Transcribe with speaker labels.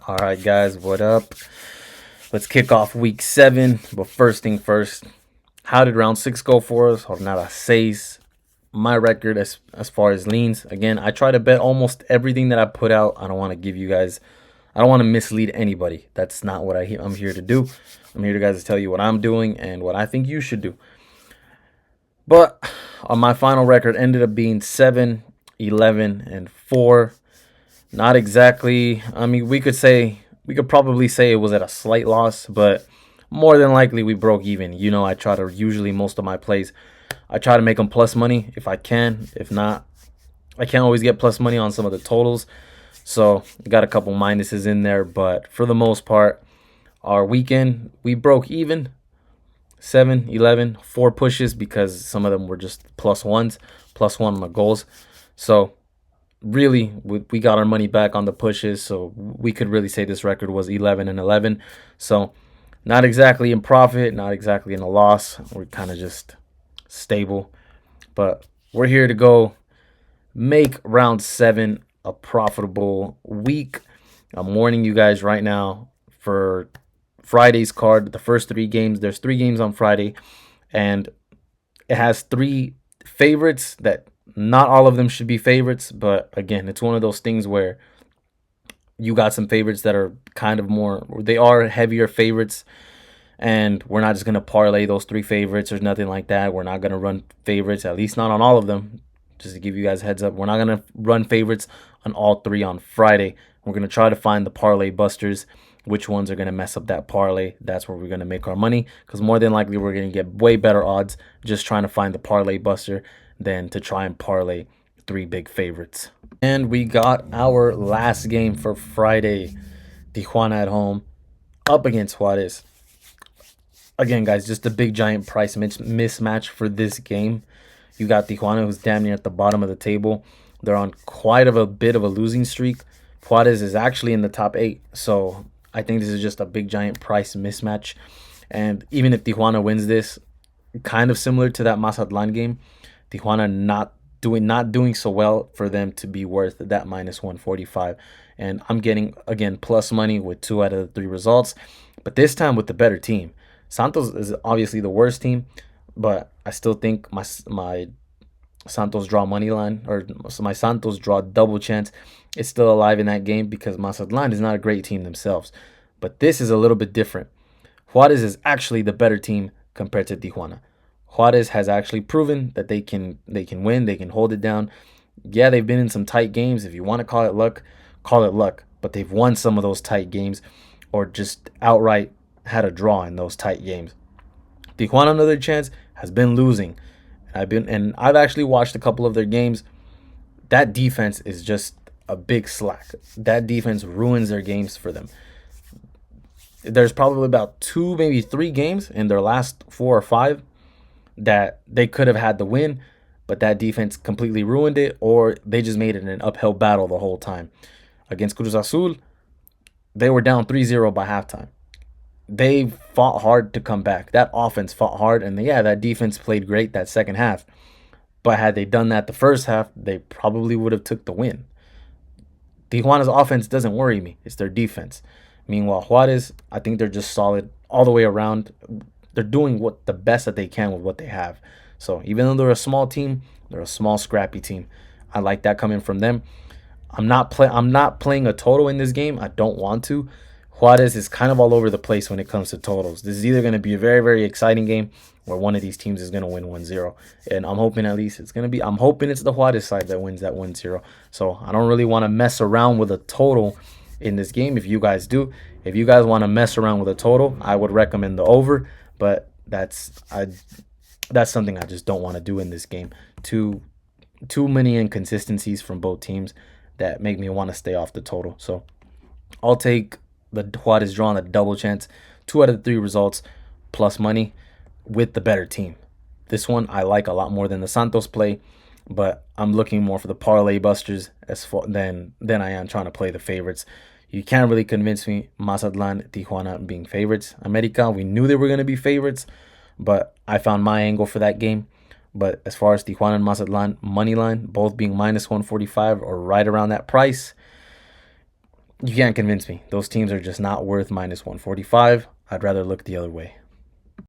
Speaker 1: All right, guys, what up? Let's kick off week 7. But first thing first, how did round 6 go for us? Jornada 6. My record as far as leans. Again, I try to bet almost everything that I put out. I don't want to give you guys, I don't want to mislead anybody. That's not what I'm here to do. I'm here to guys to tell you what I'm doing and what I think you should do. But my final record ended up being 7, 11, and 4. Not exactly. I mean, we could probably say it was at a slight loss, but more than likely we broke even. I try to usually most of my plays, I try to make them plus money if I can. If not, I can't always get plus money on some of the totals. So got a couple minuses in there, but for the most part, our weekend we broke even. 7, 11, 4 pushes because some of them were just plus ones, plus one on the goals. So really we got our money back on the pushes, so we could really say this record was 11 and 11. So not exactly in profit, not exactly in a loss. We're kind of just stable, but we're here to go make round 7 a profitable week. I'm warning you guys right now for Friday's card. The first 3 games, there's 3 games on Friday, and it has 3 favorites that not all of them should be favorites, but again, it's one of those things where you got some favorites that are kind of more, they are heavier favorites, and we're not just going to parlay those 3 favorites or nothing like that. We're not going to run favorites, at least not on all of them. Just to give you guys a heads up, we're not going to run favorites on all 3 on Friday. We're going to try to find the parlay busters, which ones are going to mess up that parlay. That's where we're going to make our money, because more than likely we're going to get way better odds just trying to find the parlay buster than to try and parlay 3 big favorites. And we got our last game for Friday. Tijuana at home up against Juarez. Again, guys, just a big giant price mismatch for this game. You got Tijuana, who's damn near at the bottom of the table. They're on quite of a bit of a losing streak. Juarez is actually in the top 8. So I think this is just a big giant price mismatch. And even if Tijuana wins this, kind of similar to that Mazatlan game, Tijuana not doing so well for them to be worth that minus 145. And I'm getting, again, plus money with 2 out of the 3 results, but this time with the better team. Santos is obviously the worst team, but I still think my Santos draw money line, or my Santos draw double chance, is still alive in that game because Mazatlan is not a great team themselves. But this is a little bit different. Juarez is actually the better team compared to Tijuana. Juarez has actually proven that they can win, they can hold it down. Yeah, they've been in some tight games. If you want to call it luck, call it luck. But they've won some of those tight games, or just outright had a draw in those tight games. Tijuana, another chance, has been losing. I've actually watched a couple of their games. That defense is just a big slack. That defense ruins their games for them. There's probably about 2, maybe 3 games in their last 4 or 5 that they could have had the win, but that defense completely ruined it, or they just made it an uphill battle the whole time. Against Cruz Azul, they were down 3-0 by halftime. They fought hard to come back. That offense fought hard, and yeah, that defense played great that second half. But had they done that the first half, they probably would have took the win. Tijuana's offense doesn't worry me. It's their defense. Meanwhile, Juarez, I think they're just solid all the way around. They're doing the best that they can with what they have. So even though they're a small team, they're a small, scrappy team. I like that coming from them. I'm not playing a total in this game. I don't want to. Juarez is kind of all over the place when it comes to totals. This is either going to be a very, very exciting game where one of these teams is going to win 1-0. And I'm hoping at least I'm hoping it's the Juarez side that wins that 1-0. So I don't really want to mess around with a total in this game. If you guys do, if you guys want to mess around with a total, I would recommend the over. But that's something I just don't want to do in this game. Too many inconsistencies from both teams that make me want to stay off the total. So I'll take the Juarez draw on a double chance, 2 out of the 3 results, plus money with the better team. This one I like a lot more than the Santos play, but I'm looking more for the parlay busters than I am trying to play the favorites. You can't really convince me Mazatlan, Tijuana being favorites. America, we knew they were going to be favorites, but I found my angle for that game. But as far as Tijuana and Mazatlan money line, both being minus 145 or right around that price, You can't convince me. Those teams are just not worth minus 145. I'd rather look the other way.